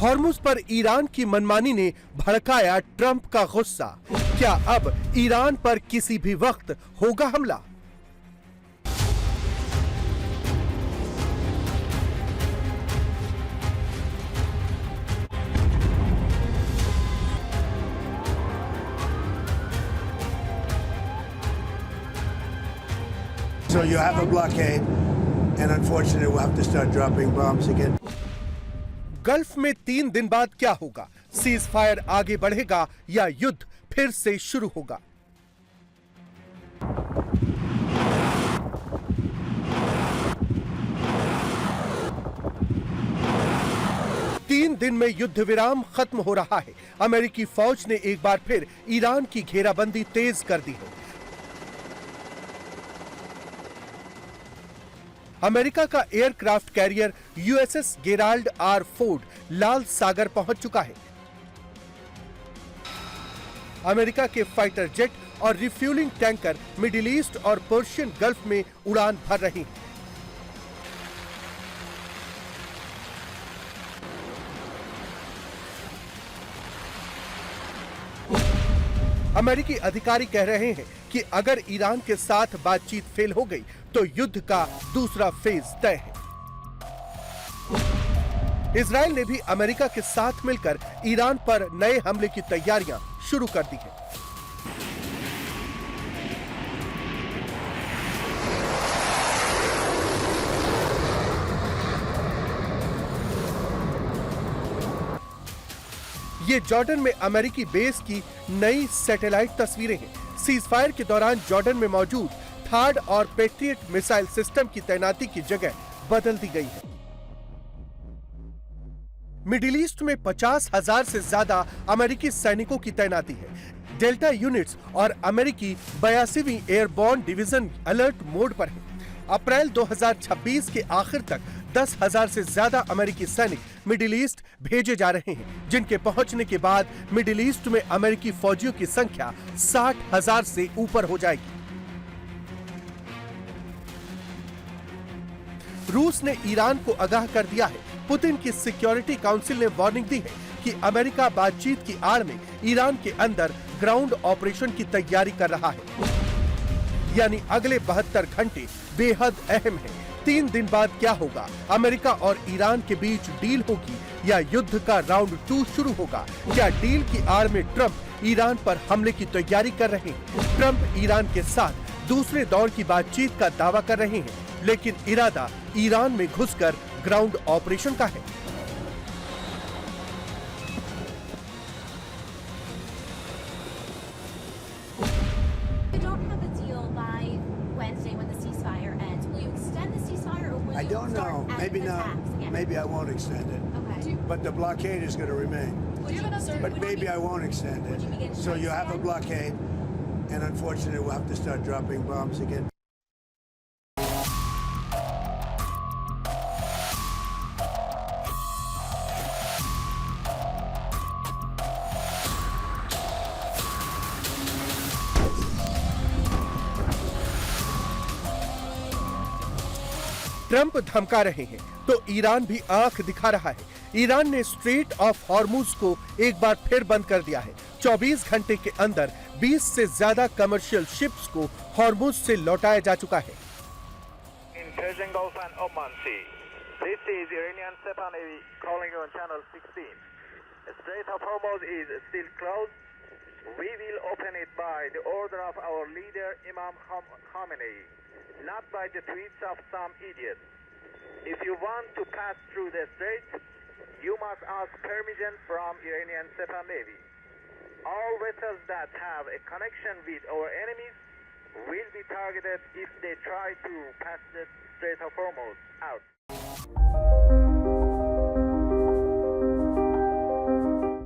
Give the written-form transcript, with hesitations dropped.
Hormuz पर Iran की मनमानी ने भड़काया ट्रंप का गुस्सा। क्या अब ईरान पर किसी भी वक्त होगा हमला? So you have a blockade, and unfortunately we'll have to start dropping bombs again. Gulf में 3 दिन बाद क्या होगा? सीज फायर आगे बढ़ेगा या युद्ध फिर से शुरू होगा? तीन दिन में युद्ध विराम खत्म हो रहा है। अमेरिकी फौज ने एक बार फिर ईरान की घेराबंदी तेज कर दी है। अमेरिका का aircraft carrier USS Gerald R Ford लाल सागर पहुंच चुका है। अमेरिका के फाइटर जेट और रिफ्यूलिंग टैंकर मिडिल ईस्ट और पर्शियन गल्फ में उड़ान भर रही हैं। अमेरिकी अधिकारी कह रहे हैं कि अगर ईरान के साथ बातचीत फेल हो गई तो युद्ध का दूसरा फेज तय है। इजरायल ने भी अमेरिका के साथ मिलकर ईरान पर नए हमले की तैयारियां शुरू कर दी हैं। ये जॉर्डन में अमेरिकी बेस की नई सैटेलाइट तस्वीरें हैं। सीजफायर के दौरान जॉर्डन में मौजूद थार्ड और पेट्रियट मिसाइल सिस्टम की तैनाती की जगह बदल दी गई है। मिडिल ईस्ट में 50,000 से ज्यादा अमेरिकी सैनिकों की तैनाती है। डेल्टा यूनिट्स और अमेरिकी 82वीं एयरबोर्न डिवीजन अलर्ट मोड पर है। अप्रैल 2026 के आखिर तक 10,000 से ज्यादा अमेरिकी सैनिक मिडिल ईस्ट भेजे जा रहे हैं, जिनके पहुंचने के बाद मिडिल ईस्ट में अमेरिकी फौजियों की संख्या 60,000 से ऊपर हो जाएगी। रूस ने ईरान को आगाह कर दिया है। पुतिन की सिक्योरिटी काउंसिल ने वार्निंग दी है कि अमेरिका बातचीत की आड़ में ईरान के अंदर ग्राउंड ऑपरेशन की तैयारी कर रहा है। यानी अगले 72 घंटे बेहद अहम है। 3 दिन बाद क्या होगा? अमेरिका और ईरान के बीच डील होगी या युद्ध का राउंड 2 शुरू होगा? क्या डील की आड़ में ट्रंप ईरान पर हमले की तैयारी कर रहे हैं? ट्रंप ईरान के साथ दूसरे दौर की बातचीत का दावा कर रहे हैं, लेकिन इरादा ईरान में घुसकर ग्राउंड ऑपरेशन का है। I don't know. Maybe not. Maybe I won't extend it. Okay. But the blockade is going to remain. But maybe I won't extend it. So you have a blockade, and unfortunately we'll have to start dropping bombs again. Trump धमका रहे हैं तो Iran भी आंख दिखा रहा है। Iran ने स्ट्रेट ऑफ हॉर्मुज को एक बार फिर बंद कर दिया है। 24 घंटे के अंदर 20 से ज्यादा कमर्शियल शिप्स को हॉर्मुज से लौटाया जा चुका है। In Persian Gulf and Oman Sea. This is Iranian Sepa Navy calling you on channel 16. The Strait of Hormuz is still closed. We will open it by the order of our leader Imam Khamenei, not by the tweets of some idiot. If you want to pass through the strait, you must ask permission from Iranian Sepa Navy. All vessels that have a connection with our enemies will be targeted if they try to pass the Strait of Hormuz out.